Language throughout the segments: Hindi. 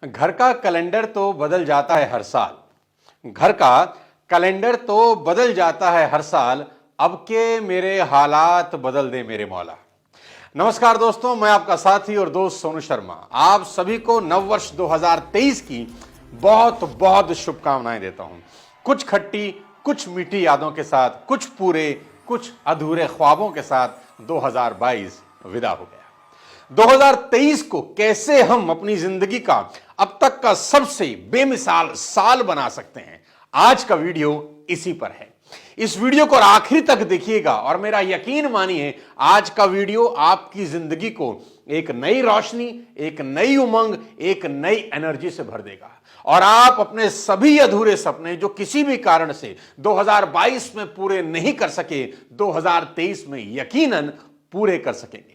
घर का कैलेंडर तो बदल जाता है हर साल। घर का कैलेंडर तो बदल जाता है हर साल। अब के मेरे हालात बदल दे मेरे मौला। नमस्कार दोस्तों, मैं आपका साथी और दोस्त सोनू शर्मा आप सभी को नववर्ष 2023 की बहुत बहुत शुभकामनाएं देता हूं। कुछ खट्टी कुछ मीठी यादों के साथ, कुछ पूरे कुछ अधूरे ख्वाबों के साथ 2022 विदा हो गया। 2023 को कैसे हम अपनी जिंदगी का अब तक का सबसे बेमिसाल साल बना सकते हैं, आज का वीडियो इसी पर है। इस वीडियो को आखिरी तक देखिएगा और मेरा यकीन मानिए, आज का वीडियो आपकी जिंदगी को एक नई रोशनी, एक नई उमंग, एक नई एनर्जी से भर देगा और आप अपने सभी अधूरे सपने जो किसी भी कारण से 2022 में पूरे नहीं कर सके, 2023 में यकीनन पूरे कर सकेंगे।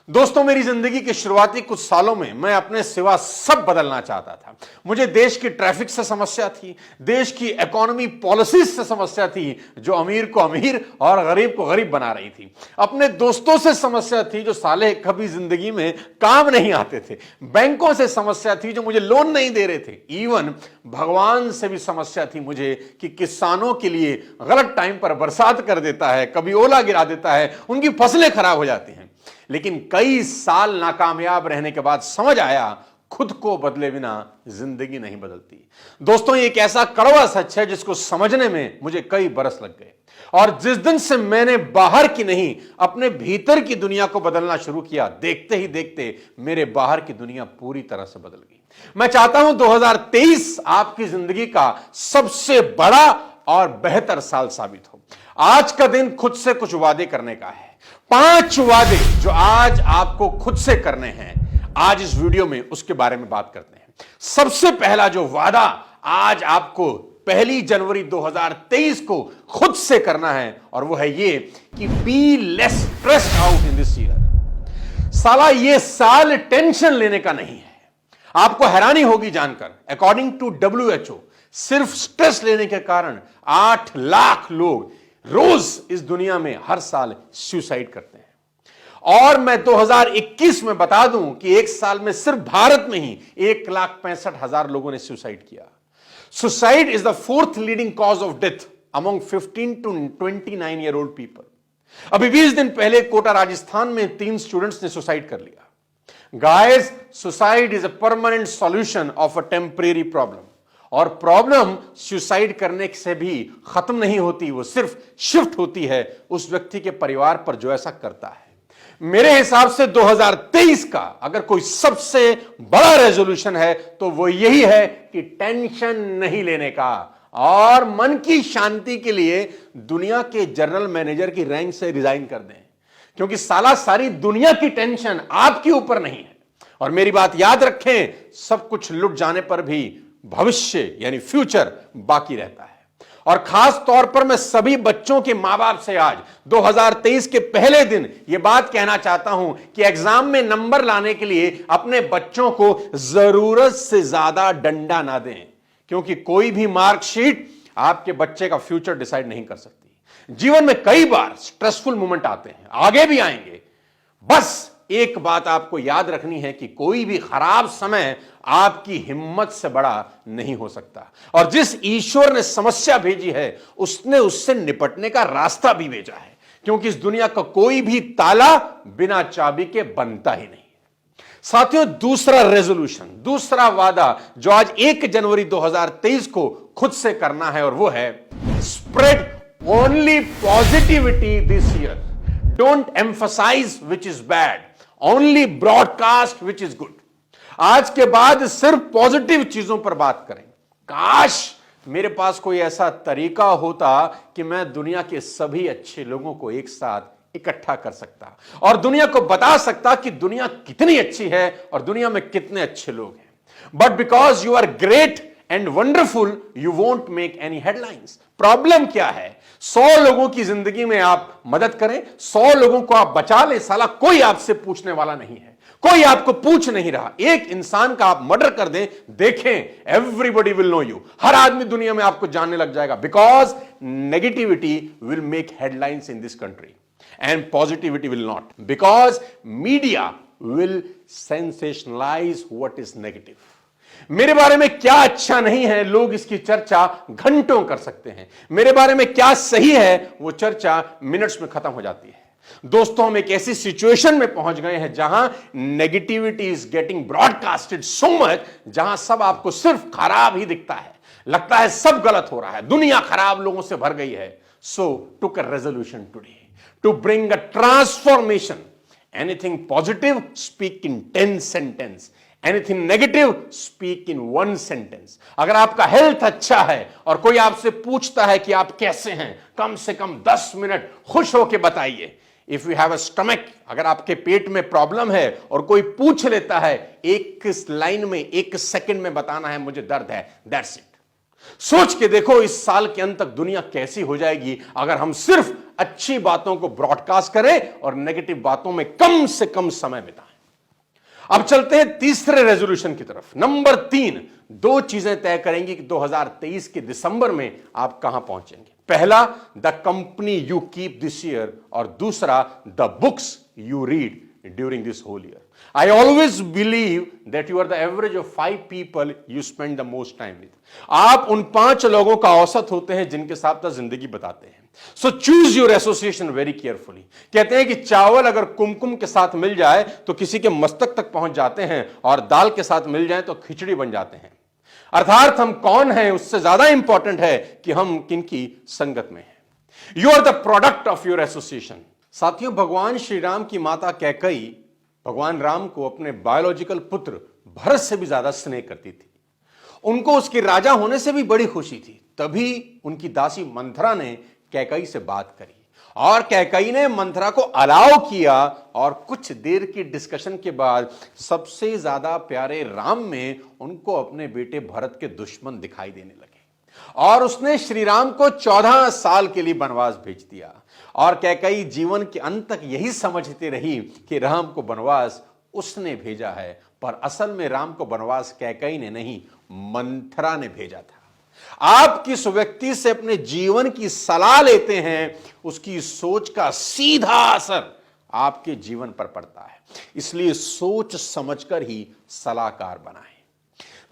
दोस्तों, मेरी जिंदगी के शुरुआती कुछ सालों में मैं अपने सिवा सब बदलना चाहता था। मुझे देश की ट्रैफिक से समस्या थी, देश की इकोनॉमी पॉलिसीज से समस्या थी जो अमीर को अमीर और गरीब को गरीब बना रही थी। अपने दोस्तों से समस्या थी जो साले कभी जिंदगी में काम नहीं आते थे। बैंकों से समस्या थी जो मुझे लोन नहीं दे रहे थे। इवन भगवान से भी समस्या थी मुझे कि किसानों के लिए गलत टाइम पर बरसात कर देता है, कभी ओला गिरा देता है, उनकी फसलें खराब हो जाती हैं। लेकिन कई साल नाकामयाब रहने के बाद समझ आया, खुद को बदले बिना जिंदगी नहीं बदलती। दोस्तों, ये एक ऐसा कड़वा सच है जिसको समझने में मुझे कई बरस लग गए और जिस दिन से मैंने बाहर की नहीं अपने भीतर की दुनिया को बदलना शुरू किया, देखते ही देखते मेरे बाहर की दुनिया पूरी तरह से बदल गई। मैं चाहता हूं 2023 आपकी जिंदगी का सबसे बड़ा और बेहतर साल साबित हो। आज का दिन खुद से कुछ वादे करने का है। 5 वादे जो आज आपको खुद से करने हैं, आज इस वीडियो में उसके बारे में बात करते हैं। सबसे पहला जो वादा आज आपको 1 जनवरी 2023 को खुद से करना है और वो है ये कि be less stressed out in this year. साला ये साल टेंशन लेने का नहीं है। आपको हैरानी होगी जानकर, अकॉर्डिंग टू WHO सिर्फ स्ट्रेस लेने के कारण 8 लाख लोग रोज इस दुनिया में हर साल सुसाइड करते हैं। और मैं 2021 में बता दूं कि एक साल में सिर्फ भारत में ही 1,65,000 लोगों ने सुसाइड किया। Suicide is the 4th leading cause of death among 15 to 29 year old people. अभी 20 दिन पहले कोटा राजस्थान में 3 स्टूडेंट्स ने सुसाइड कर लिया। Guys, suicide is a permanent solution of a temporary problem. और प्रॉब्लम सुसाइड करने से भी खत्म नहीं होती, वो सिर्फ शिफ्ट होती है उस व्यक्ति के परिवार पर जो ऐसा करता है। मेरे हिसाब से 2023 का अगर कोई सबसे बड़ा रेजोल्यूशन है तो वो यही है कि टेंशन नहीं लेने का और मन की शांति के लिए दुनिया के जनरल मैनेजर की रैंक से रिजाइन कर दें, क्योंकि साला सारी दुनिया की टेंशन आपके ऊपर नहीं है। और मेरी बात याद रखें, सब कुछ लुट जाने पर भी भविष्य यानी फ्यूचर बाकी रहता है। और खास तौर पर मैं सभी बच्चों के मां बाप से आज 2023 के पहले दिन यह बात कहना चाहता हूं कि एग्जाम में नंबर लाने के लिए अपने बच्चों को जरूरत से ज्यादा डंडा ना दें, क्योंकि कोई भी मार्कशीट आपके बच्चे का फ्यूचर डिसाइड नहीं कर सकती। जीवन में कई बार स्ट्रेसफुल मोमेंट आते हैं, आगे भी आएंगे। बस एक बात आपको याद रखनी है कि कोई भी खराब समय आपकी हिम्मत से बड़ा नहीं हो सकता। और जिस ईश्वर ने समस्या भेजी है उसने उससे निपटने का रास्ता भी भेजा है, क्योंकि इस दुनिया का कोई भी ताला बिना चाबी के बनता ही नहीं। साथियों, दूसरा रेजोल्यूशन, दूसरा वादा जो आज 1 जनवरी 2023 को खुद से करना है और वो है spread only positivity this year. Don't emphasize which is bad, only broadcast which is good. आज के बाद सिर्फ पॉजिटिव चीजों पर बात करें। काश मेरे पास कोई ऐसा तरीका होता कि मैं दुनिया के सभी अच्छे लोगों को एक साथ इकट्ठा कर सकता और दुनिया को बता सकता कि दुनिया कितनी अच्छी है और दुनिया में कितने अच्छे लोग हैं। But because you are great and wonderful, you won't make any headlines. Problem क्या है? 100 लोगों की जिंदगी में आप मदद करें, 100 लोगों को आप बचा ले, साला कोई आपसे पूछने वाला नहीं है, कोई आपको पूछ नहीं रहा। एक इंसान का आप मर्डर कर दें, देखें एवरीबॉडी विल नो यू। हर आदमी दुनिया में आपको जानने लग जाएगा, because negativity will make headlines in this country and positivity will not, because media will sensationalize what is negative. मेरे बारे में क्या अच्छा नहीं है, लोग इसकी चर्चा घंटों कर सकते हैं। मेरे बारे में क्या सही है, वो चर्चा मिनट्स में खत्म हो जाती है। दोस्तों, हम एक ऐसी सिचुएशन में पहुंच गए हैं जहां negativity is getting broadcasted so much, जहां सब आपको सिर्फ खराब ही दिखता है, लगता है सब गलत हो रहा है, दुनिया खराब लोगों से भर गई है। So took a resolution today to bring a transformation. Anything positive, speak in 10 sentence. Anything negative, speak in 1 sentence. अगर आपका हेल्थ अच्छा है और कोई आपसे पूछता है कि आप कैसे हैं, कम से कम 10 मिनट खुश होकर बताइए। If you have a stomach, अगर आपके पेट में प्रॉब्लम है और कोई पूछ लेता है, एक लाइन में 1 सेकंड में बताना है मुझे दर्द है, दैट्स इट। सोच के देखो इस साल के अंत तक दुनिया कैसी हो जाएगी अगर हम सिर्फ अच्छी बातों को ब्रॉडकास्ट करें और नेगेटिव बातों में कम से कम समय बिताएं। अब चलते हैं तीसरे रेजोल्यूशन की तरफ। नंबर 3, 2 चीजें तय करेंगी कि 2023 के दिसंबर में आप कहां पहुंचेंगे। पहला, the company you keep this year, और दूसरा, the books you read during this whole year. I always believe that you are the average of 5 people you spend the most time with. आप उन 5 लोगों का औसत होते हैं जिनके साथ जिंदगी बताते हैं। So choose your association very carefully. कहते हैं कि चावल अगर कुमकुम के साथ मिल जाए तो किसी के मस्तक तक पहुंच जाते हैं, और दाल के साथ मिल जाए तो खिचड़ी बन जाते हैं। अर्थात हम कौन हैं उससे ज्यादा इंपॉर्टेंट है कि हम किनकी संगत में हैं। You are the product of your association. साथियों, भगवान श्री राम की माता कैकेयी भगवान राम को अपने बायोलॉजिकल पुत्र भरत से भी ज्यादा स्नेह करती थी। उनको उसके राजा होने से भी बड़ी खुशी थी। तभी उनकी दासी मंथरा ने कैकेयी से बात करी, और कैकेयी ने मंथरा को अलाउ किया, और कुछ देर की डिस्कशन के बाद सबसे ज्यादा प्यारे राम में उनको अपने बेटे भरत के दुश्मन दिखाई देने लगे, और उसने श्री राम को 14 साल के लिए वनवास भेज दिया। और कैकेयी जीवन के अंत तक यही समझती रही कि राम को वनवास उसने भेजा है, पर असल में राम को वनवास कैकेयी ने नहीं, मंथरा ने भेजा था। आप किस व्यक्ति से अपने जीवन की सलाह लेते हैं, उसकी सोच का सीधा असर आपके जीवन पर पड़ता है। इसलिए सोच समझकर ही सलाहकार बनाएं।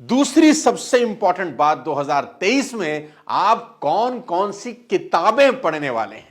दूसरी सबसे इंपॉर्टेंट बात, 2023 में आप कौन कौन सी किताबें पढ़ने वाले हैं।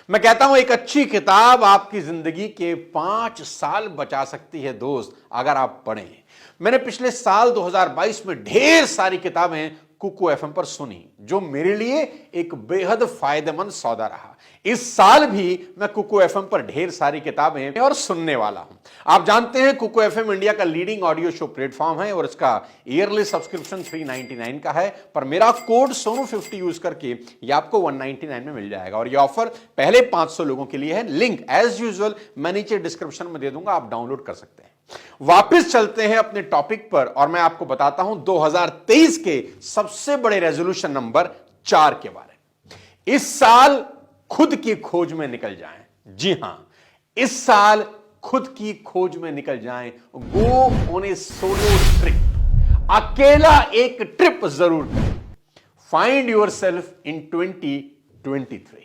मैं कहता हूं एक अच्छी किताब आपकी जिंदगी के 5 साल बचा सकती है दोस्त, अगर आप पढ़ें। मैंने पिछले साल 2022 में ढेर सारी किताबें कुकू एफएम पर सुनी, जो मेरे लिए एक बेहद फायदेमंद सौदा रहा। इस साल भी मैं कुकू एफएम पर ढेर सारी किताबें और सुनने वाला हूं। आप जानते हैं कुकू एफएम इंडिया का लीडिंग ऑडियो शो प्लेटफॉर्म है, और इसका ईयरली सब्सक्रिप्शन 399 का है, पर मेरा कोड सोनू50 यूज करके ये आपको 199 में मिल जाएगा। और ये ऑफर पहले 500 लोगों के लिए है। लिंक एज यूजुअल मैं नीचे डिस्क्रिप्शन में दे दूंगा, आप डाउनलोड कर सकते हैं। वापस चलते हैं अपने टॉपिक पर, और मैं आपको बताता हूं 2023 के सबसे बड़े रेजोल्यूशन नंबर 4 के बारे में। इस साल खुद की खोज में निकल जाएं। जी हां, इस साल खुद की खोज में निकल जाएं। Go on a solo trip. अकेला एक ट्रिप जरूर करें। Find yourself in 2023।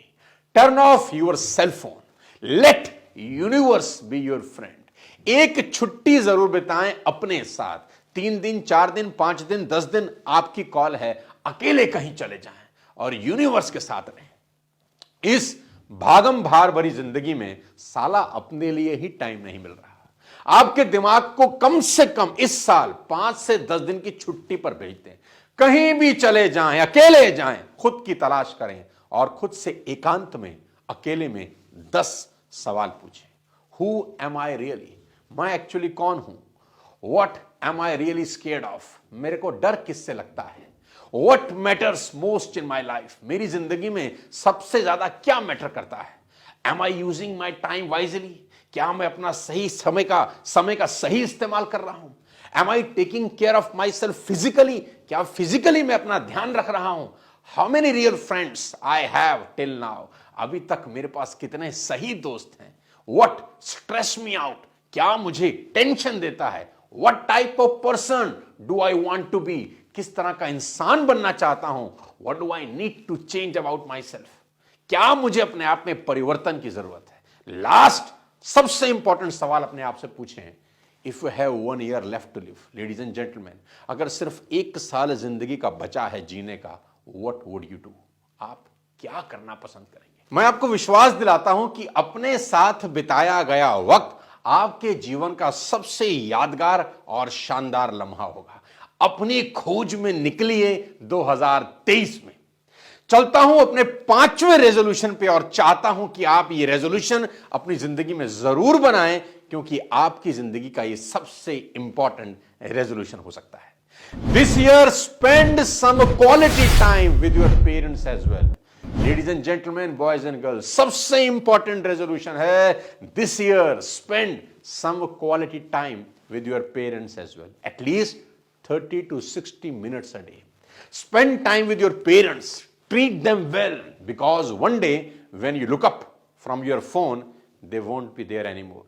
Turn off your cell phone. Let universe be your friend. एक छुट्टी जरूर बिताएं अपने साथ। 3 दिन, 4 दिन, 5 दिन, 10 दिन आपकी कॉल है। अकेले कहीं चले जाएं और यूनिवर्स के साथ रहें। इस भागम भार भरी जिंदगी में साला अपने लिए ही टाइम नहीं मिल रहा। आपके दिमाग को कम से कम इस साल 5 से 10 दिन की छुट्टी पर भेज दें। कहीं भी चले जाएं, अकेले जाएं, खुद की तलाश करें, और खुद से एकांत में, अकेले में 10 सवाल पूछें। Who am I really? मैं एक्चुअली कौन हूं? What am I really scared of? मेरे को डर किससे लगता है? What matters most in my life? मेरी जिंदगी में सबसे ज्यादा क्या मैटर करता है? Am I using my time wisely? क्या मैं अपना सही समय का सही इस्तेमाल कर रहा हूं? Am I taking care of myself physically? क्या फिजिकली मैं अपना ध्यान रख रहा हूं? How many real friends I have till now? अभी तक मेरे पास कितने सही दोस्त हैं? What stress me out? क्या मुझे टेंशन देता है? What type of person do I want to be? किस तरह का इंसान बनना चाहता हूं? What do I need to change about my self? क्या मुझे अपने आप में परिवर्तन की जरूरत है? लास्ट सबसे इंपॉर्टेंट सवाल अपने आप से पूछें, if you have 1 year left to live, ladies and gentleman, अगर सिर्फ 1 साल जिंदगी का बचा है जीने का, व्हाट वुड यू डू? आप क्या करना पसंद करेंगे? मैं आपको विश्वास दिलाता हूं कि अपने साथ बिताया गया वक्त आपके जीवन का सबसे यादगार और शानदार लम्हा होगा। अपनी खोज में निकलिए 2023 में। चलता हूं अपने 5वें रेजोल्यूशन पे और चाहता हूं कि आप ये रेजोल्यूशन अपनी जिंदगी में जरूर बनाएं, क्योंकि आपकी जिंदगी का ये सबसे इंपॉर्टेंट रेजोल्यूशन हो सकता है। This year spend some quality time with your parents as well. Ladies and gentleman, boys and girls, सबसे इंपॉर्टेंट रेजोल्यूशन है this year spend some quality time with your parents as well, at least 30 to 60 minutes a day. Spend time with your parents. Treat them well, because one day when you look up from your phone, they won't be there anymore.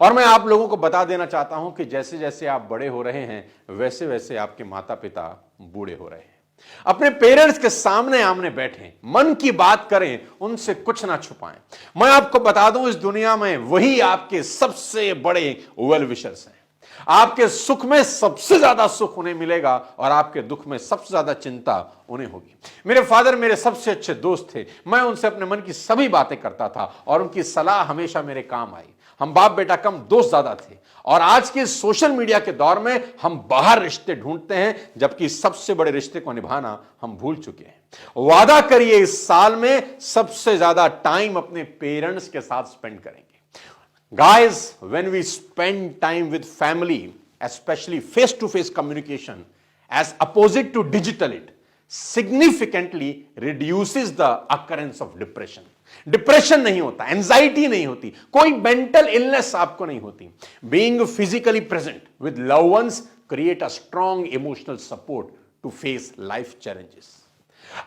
और मैं आप लोगों को बता देना चाहता हूं कि जैसे जैसे आप बड़े हो रहे हैं, वैसे वैसे आपके माता पिता बूढ़े हो रहे हैं। अपने पेरेंट्स के सामने आमने बैठें, मन की बात करें, उनसे कुछ ना छुपाएं। मैं आपको बता दूं, इस दुनिया में वही आपके सबसे बड़े वेल विशर्स हैं। आपके सुख में सबसे ज्यादा सुख उन्हें मिलेगा और आपके दुख में सबसे ज्यादा चिंता उन्हें होगी। मेरे फादर मेरे सबसे अच्छे दोस्त थे। मैं उनसे अपने मन की सभी बातें करता था और उनकी सलाह हमेशा मेरे काम आई। हम बाप बेटा कम, दोस्त ज्यादा थे। और आज के सोशल मीडिया के दौर में हम बाहर रिश्ते ढूंढते हैं, जबकि सबसे बड़े रिश्ते को निभाना हम भूल चुके हैं। वादा करिए इस साल में सबसे ज्यादा टाइम अपने पेरेंट्स के साथ स्पेंड करेंगे। Guys, when we spend time with family, especially face-to-face communication, as opposite to digital, it significantly reduces the occurrence of depression. Depression नहीं होता, एंजाइटी नहीं होती, कोई मेंटल इलनेस आपको नहीं होती। Being physically present with loved ones create a strong emotional support to face life challenges.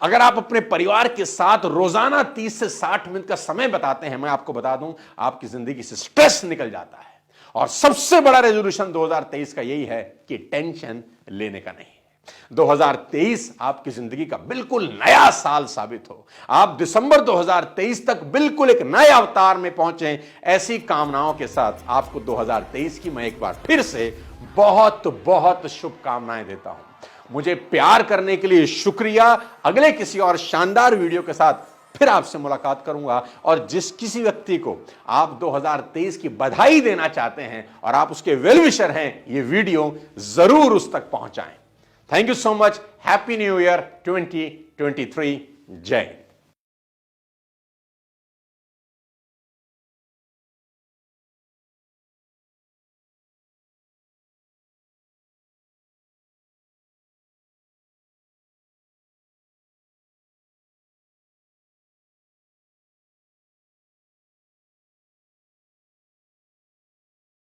अगर आप अपने परिवार के साथ रोजाना 30 से 60 मिनट का समय बताते हैं, मैं आपको बता दूं, आपकी जिंदगी से स्ट्रेस निकल जाता है। और सबसे बड़ा रेजोल्यूशन 2023 का यही है कि टेंशन लेने का नहीं। 2023 आपकी जिंदगी का बिल्कुल नया साल साबित हो। आप दिसंबर 2023 तक बिल्कुल एक नए अवतार में पहुंचे। ऐसी कामनाओं के साथ आपको 2023 की मैं एक बार फिर से बहुत बहुत शुभकामनाएं देता हूं। मुझे प्यार करने के लिए शुक्रिया। अगले किसी और शानदार वीडियो के साथ फिर आपसे मुलाकात करूंगा। और जिस किसी व्यक्ति को आप 2023 की बधाई देना चाहते हैं और आप उसके वेल विशर हैं, ये वीडियो जरूर उस तक पहुंचाएं। Thank you so much. Happy new year 2023। जय हिंद।